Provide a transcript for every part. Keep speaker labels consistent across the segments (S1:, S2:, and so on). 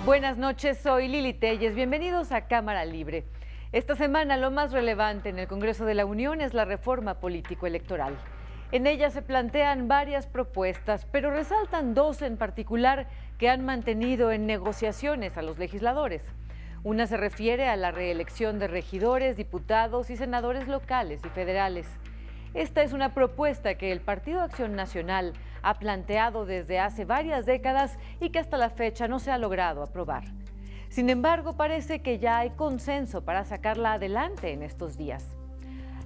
S1: Buenas noches, soy Lili Telles. Bienvenidos a Cámara Libre. Esta semana lo más relevante en el Congreso de la Unión es la reforma político-electoral. En ella se plantean varias propuestas, pero resaltan dos en particular que han mantenido en negociaciones a los legisladores. Una se refiere a la reelección de regidores, diputados y senadores locales y federales. Esta es una propuesta que el Partido Acción Nacional ha planteado desde hace varias décadas y que hasta la fecha no se ha logrado aprobar. Sin embargo, parece que ya hay consenso para sacarla adelante en estos días.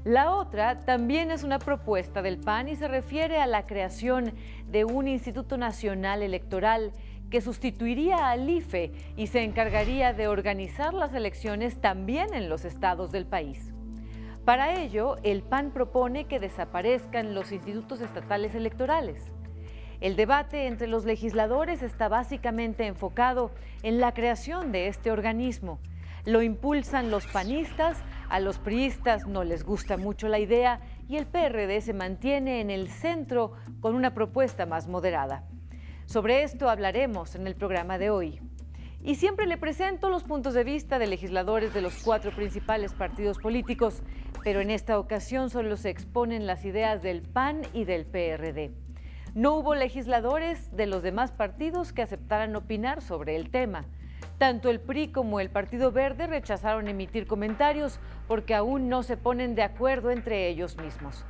S1: La otra también es una propuesta del PAN y se refiere a la creación de un Instituto Nacional Electoral que sustituiría al IFE y se encargaría de organizar las elecciones también en los estados del país. Para ello, el PAN propone que desaparezcan los institutos estatales electorales. El debate entre los legisladores está básicamente enfocado en la creación de este organismo. Lo impulsan los panistas, a los priistas no les gusta mucho la idea y el PRD se mantiene en el centro con una propuesta más moderada. Sobre esto hablaremos en el programa de hoy. Y siempre le presento los puntos de vista de legisladores de los 4 principales partidos políticos, pero en esta ocasión solo se exponen las ideas del PAN y del PRD. No hubo legisladores de los demás partidos que aceptaran opinar sobre el tema. Tanto el PRI como el Partido Verde rechazaron emitir comentarios porque aún no se ponen de acuerdo entre ellos mismos.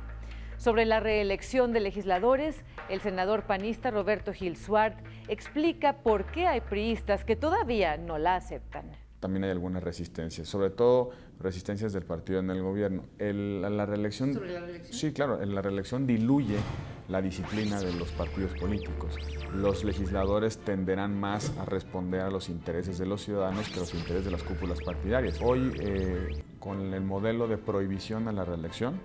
S1: Sobre la reelección de legisladores, el senador panista Roberto Gil Suart explica por qué hay priistas que todavía no la aceptan.
S2: También hay algunas resistencias, sobre todo resistencias del partido en el gobierno. La reelección,
S1: ¿Sobre la reelección?
S2: Sí, claro, la reelección diluye la disciplina de los partidos políticos. Los legisladores tenderán más a responder a los intereses de los ciudadanos que a los intereses de las cúpulas partidarias. Hoy, con el modelo de prohibición a la reelección,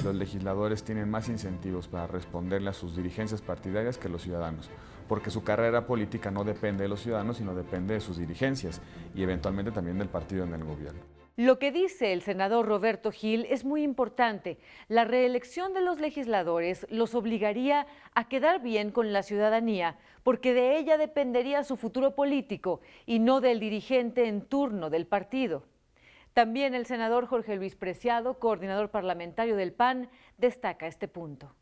S2: los legisladores tienen más incentivos para responderle a sus dirigencias partidarias que los ciudadanos, porque su carrera política no depende de los ciudadanos, sino depende de sus dirigencias y eventualmente también del partido en el gobierno.
S1: Lo que dice el senador Roberto Gil es muy importante. La reelección de los legisladores los obligaría a quedar bien con la ciudadanía, porque de ella dependería su futuro político y no del dirigente en turno del partido. También el senador Jorge Luis Preciado, coordinador parlamentario del PAN, destaca este punto.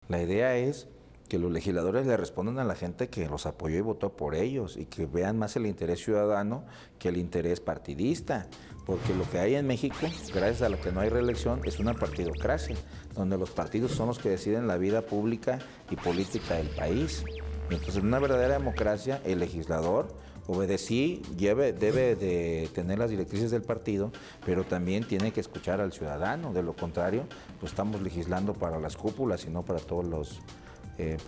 S3: La idea es que los legisladores le respondan a la gente que los apoyó y votó por ellos y que vean más el interés ciudadano que el interés partidista, porque lo que hay en México, gracias a lo que no hay reelección, es una partidocracia, donde los partidos son los que deciden la vida pública y política del país. Entonces, en una verdadera democracia, el legislador debe de tener las directrices del partido, pero también tiene que escuchar al ciudadano. De lo contrario, pues estamos legislando para las cúpulas y no para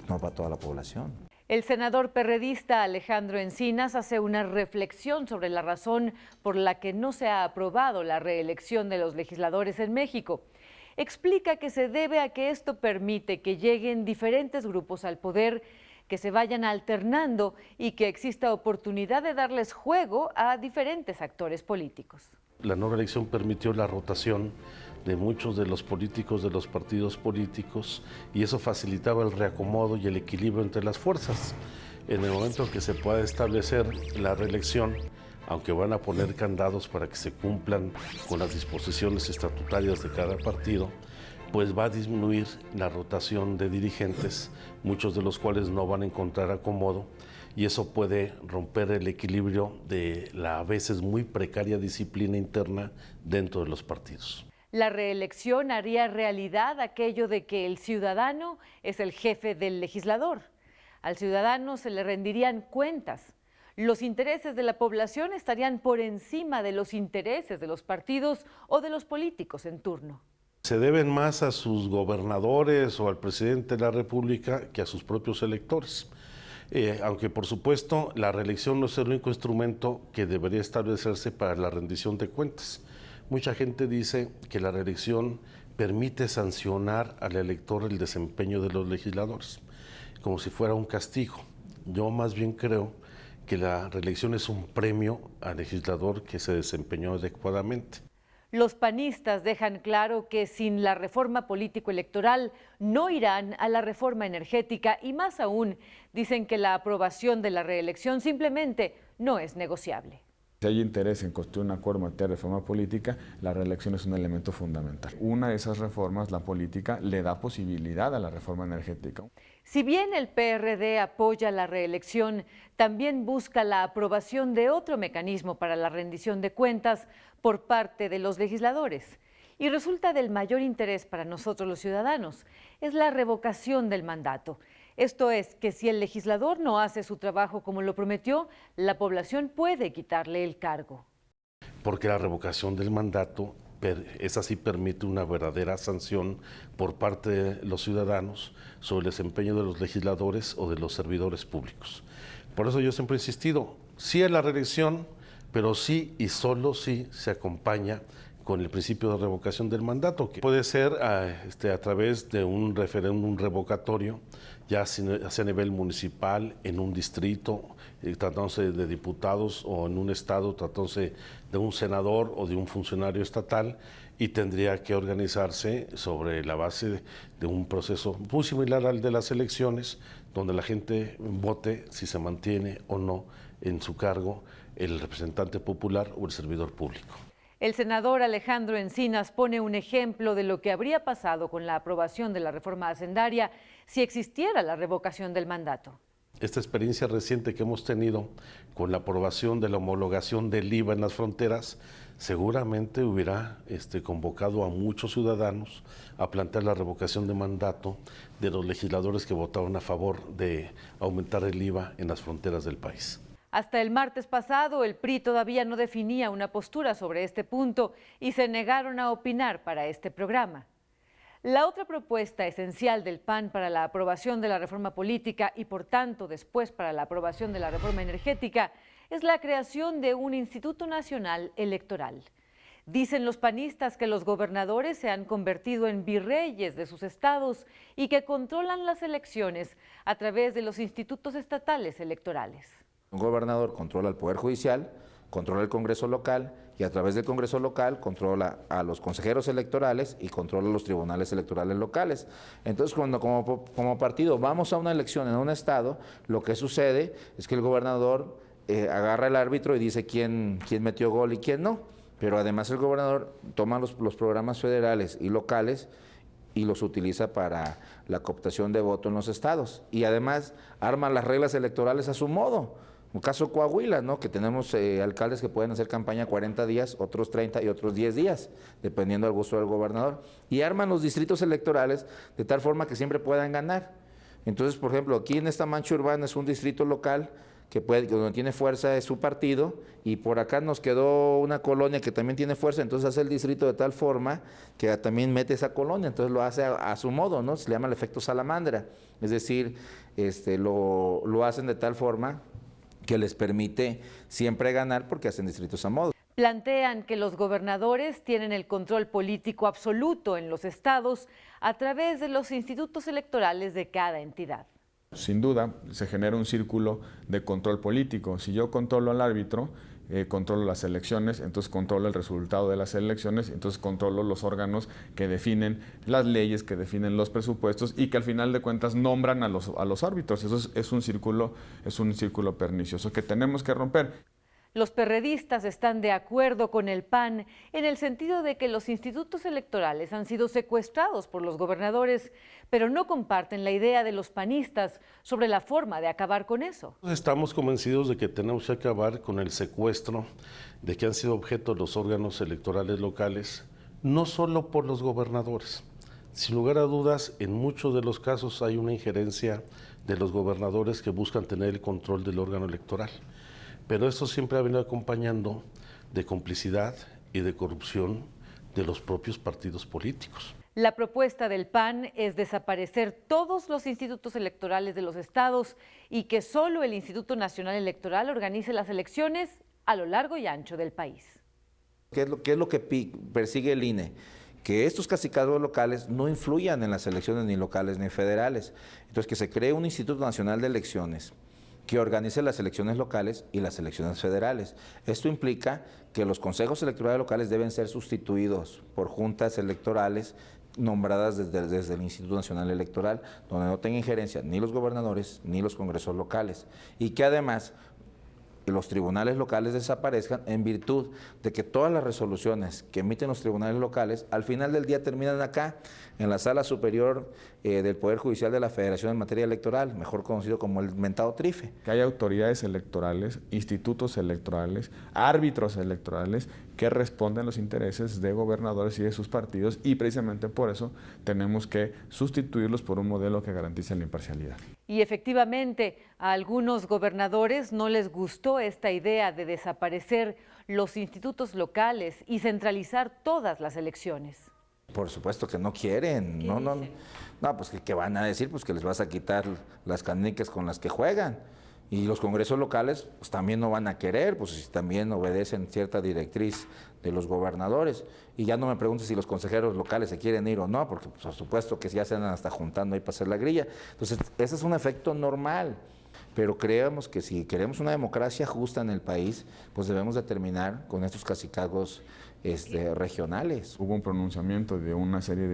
S3: no para toda la población.
S1: El senador perredista Alejandro Encinas hace una reflexión sobre la razón por la que no se ha aprobado la reelección de los legisladores en México. Explica que se debe a que esto permite que lleguen diferentes grupos al poder, que se vayan alternando y que exista oportunidad de darles juego a diferentes actores políticos.
S4: La no reelección permitió la rotación de muchos de los políticos de los partidos políticos y eso facilitaba el reacomodo y el equilibrio entre las fuerzas. En el momento en que se pueda establecer la reelección, aunque van a poner candados para que se cumplan con las disposiciones estatutarias de cada partido, pues va a disminuir la rotación de dirigentes, muchos de los cuales no van a encontrar acomodo, y eso puede romper el equilibrio de la a veces muy precaria disciplina interna dentro de los partidos.
S1: La reelección haría realidad aquello de que el ciudadano es el jefe del legislador. Al ciudadano se le rendirían cuentas. Los intereses de la población estarían por encima de los intereses de los partidos o de los políticos en turno.
S4: Se deben más a sus gobernadores o al presidente de la República que a sus propios electores. Aunque por supuesto la reelección no es el único instrumento que debería establecerse para la rendición de cuentas. Mucha gente dice que la reelección permite sancionar al elector el desempeño de los legisladores, como si fuera un castigo. Yo más bien creo que la reelección es un premio al legislador que se desempeñó adecuadamente.
S1: Los panistas dejan claro que sin la reforma político-electoral no irán a la reforma energética y más aún dicen que la aprobación de la reelección simplemente no es negociable.
S2: Si hay interés en construir un acuerdo en materia de reforma política, la reelección es un elemento fundamental. Una de esas reformas, la política, le da posibilidad a la reforma energética.
S1: Si bien el PRD apoya la reelección, también busca la aprobación de otro mecanismo para la rendición de cuentas por parte de los legisladores. Y resulta del mayor interés para nosotros los ciudadanos, es la revocación del mandato. Esto es, que si el legislador no hace su trabajo como lo prometió, la población puede quitarle el cargo.
S4: Porque la revocación del mandato, esa sí permite una verdadera sanción por parte de los ciudadanos sobre el desempeño de los legisladores o de los servidores públicos. Por eso yo siempre he insistido, sí a la reelección, pero sí y solo sí se acompaña con el principio de revocación del mandato, que puede ser a través de un referéndum revocatorio, ya sea a nivel municipal, en un distrito, tratándose de diputados, o en un estado, tratándose de un senador o de un funcionario estatal, y tendría que organizarse sobre la base de un proceso muy similar al de las elecciones, donde la gente vote si se mantiene o no en su cargo el representante popular o el servidor público.
S1: El senador Alejandro Encinas pone un ejemplo de lo que habría pasado con la aprobación de la reforma hacendaria si existiera la revocación del mandato.
S4: Esta experiencia reciente que hemos tenido con la aprobación de la homologación del IVA en las fronteras seguramente hubiera convocado a muchos ciudadanos a plantear la revocación de mandato de los legisladores que votaron a favor de aumentar el IVA en las fronteras del país.
S1: Hasta el martes pasado, el PRI todavía no definía una postura sobre este punto y se negaron a opinar para este programa. La otra propuesta esencial del PAN para la aprobación de la reforma política y, por tanto, después para la aprobación de la reforma energética es la creación de un Instituto Nacional Electoral. Dicen los panistas que los gobernadores se han convertido en virreyes de sus estados y que controlan las elecciones a través de los institutos estatales electorales.
S3: Un gobernador controla el Poder Judicial, controla el Congreso local y a través del Congreso local controla a los consejeros electorales y controla los tribunales electorales locales. Entonces, cuando como partido vamos a una elección en un estado, lo que sucede es que el gobernador agarra el árbitro y dice quién metió gol y quién no. Pero además el gobernador toma los programas federales y locales y los utiliza para la cooptación de voto en los estados. Y además arma las reglas electorales a su modo. Un caso Coahuila, ¿no? Que tenemos alcaldes que pueden hacer campaña 40 días, otros 30 y otros 10 días, dependiendo del gusto del gobernador. Y arman los distritos electorales de tal forma que siempre puedan ganar. Entonces, por ejemplo, aquí en esta mancha urbana es un distrito local donde tiene fuerza es su partido, y por acá nos quedó una colonia que también tiene fuerza, entonces hace el distrito de tal forma que también mete esa colonia, entonces lo hace a su modo, ¿no? Se le llama el efecto salamandra, es decir, lo hacen de tal forma que les permite siempre ganar porque hacen distritos a modo.
S1: Plantean que los gobernadores tienen el control político absoluto en los estados a través de los institutos electorales de cada entidad.
S2: Sin duda, se genera un círculo de control político. Si yo controlo al árbitro, controlo las elecciones, entonces controlo el resultado de las elecciones, entonces controlo los órganos que definen las leyes, que definen los presupuestos y que al final de cuentas nombran a los árbitros. Eso es un círculo pernicioso que tenemos que romper.
S1: Los perredistas están de acuerdo con el PAN en el sentido de que los institutos electorales han sido secuestrados por los gobernadores, pero no comparten la idea de los panistas sobre la forma de acabar con eso.
S4: Estamos convencidos de que tenemos que acabar con el secuestro de que han sido objeto los órganos electorales locales, no solo por los gobernadores. Sin lugar a dudas, en muchos de los casos hay una injerencia de los gobernadores que buscan tener el control del órgano electoral. Pero esto siempre ha venido acompañando de complicidad y de corrupción de los propios partidos políticos.
S1: La propuesta del PAN es desaparecer todos los institutos electorales de los estados y que solo el Instituto Nacional Electoral organice las elecciones a lo largo y ancho del país.
S3: ¿Qué es lo que persigue el INE? que estos cacicazgos locales no influyan en las elecciones ni locales ni federales. Entonces, que se cree un Instituto Nacional de Elecciones que organice las elecciones locales y las elecciones federales. Esto implica que los consejos electorales locales deben ser sustituidos por juntas electorales nombradas desde el Instituto Nacional Electoral, donde no tenga injerencia ni los gobernadores ni los congresos locales, y que además los tribunales locales desaparezcan en virtud de que todas las resoluciones que emiten los tribunales locales al final del día terminan acá, en la Sala Superior del Poder Judicial de la Federación en materia electoral, mejor conocido como el mentado TRIFE.
S2: Que hay autoridades electorales, institutos electorales, árbitros electorales que responden a los intereses de gobernadores y de sus partidos, y precisamente por eso tenemos que sustituirlos por un modelo que garantice la imparcialidad.
S1: Y efectivamente, a algunos gobernadores no les gustó esta idea de desaparecer los institutos locales y centralizar todas las elecciones.
S3: Por supuesto que no quieren, no, pues ¿qué van a decir? Pues que les vas a quitar las canicas con las que juegan. Y los congresos locales pues también no van a querer, pues si también obedecen cierta directriz de los gobernadores. Y ya no me preguntes si los consejeros locales se quieren ir o no, porque pues, por supuesto que ya se andan hasta juntando ahí para hacer la grilla. Entonces, ese es un efecto normal. Pero creemos que si queremos una democracia justa en el país, pues debemos de terminar con estos cacicazgos regionales.
S2: Hubo un pronunciamiento de una serie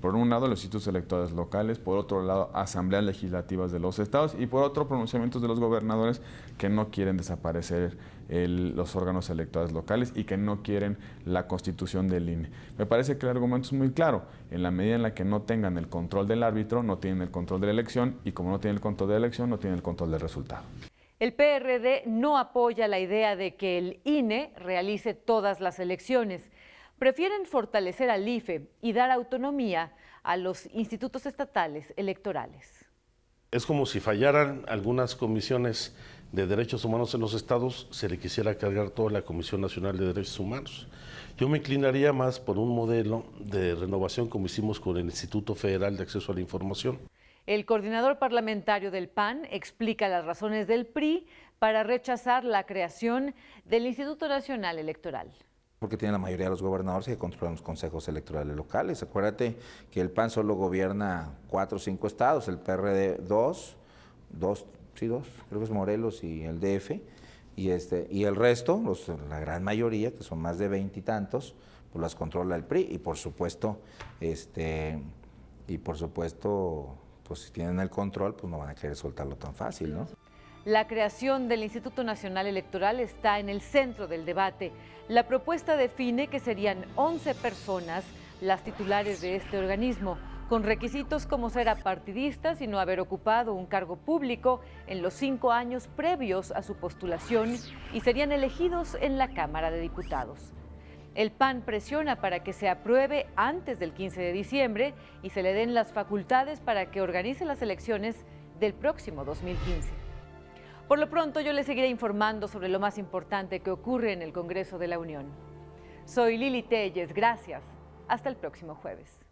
S2: por un lado, los institutos electorales locales, por otro lado, asambleas legislativas de los estados, y por otro, pronunciamientos de los gobernadores que no quieren desaparecer los órganos electorales locales y que no quieren la constitución del INE. Me parece que el argumento es muy claro. En la medida en la que no tengan el control del árbitro, no tienen el control de la elección, y como no tienen el control de la elección, no tienen el control del resultado.
S1: El PRD no apoya la idea de que el INE realice todas las elecciones. Prefieren fortalecer al IFE y dar autonomía a los institutos estatales electorales.
S4: Es como si fallaran algunas comisiones de derechos humanos en los estados, se le quisiera cargar toda la Comisión Nacional de Derechos Humanos. Yo me inclinaría más por un modelo de renovación como hicimos con el Instituto Federal de Acceso a la Información.
S1: El coordinador parlamentario del PAN explica las razones del PRI para rechazar la creación del Instituto Nacional Electoral.
S3: Porque tiene la mayoría de los gobernadores que controlan los consejos electorales locales. Acuérdate que el PAN solo gobierna 4 o 5 estados, el PRD 2, creo que es Morelos y el DF, y el resto, la gran mayoría, que son más de 20 y tantos, pues las controla el PRI, y por supuesto, pues si tienen el control, pues no van a querer soltarlo tan fácil, ¿no?
S1: La creación del Instituto Nacional Electoral está en el centro del debate. La propuesta define que serían 11 personas las titulares de este organismo, con requisitos como ser apartidistas y no haber ocupado un cargo público en los 5 años previos a su postulación, y serían elegidos en la Cámara de Diputados. El PAN presiona para que se apruebe antes del 15 de diciembre y se le den las facultades para que organice las elecciones del próximo 2015. Por lo pronto, yo les seguiré informando sobre lo más importante que ocurre en el Congreso de la Unión. Soy Lili Telles, gracias. Hasta el próximo jueves.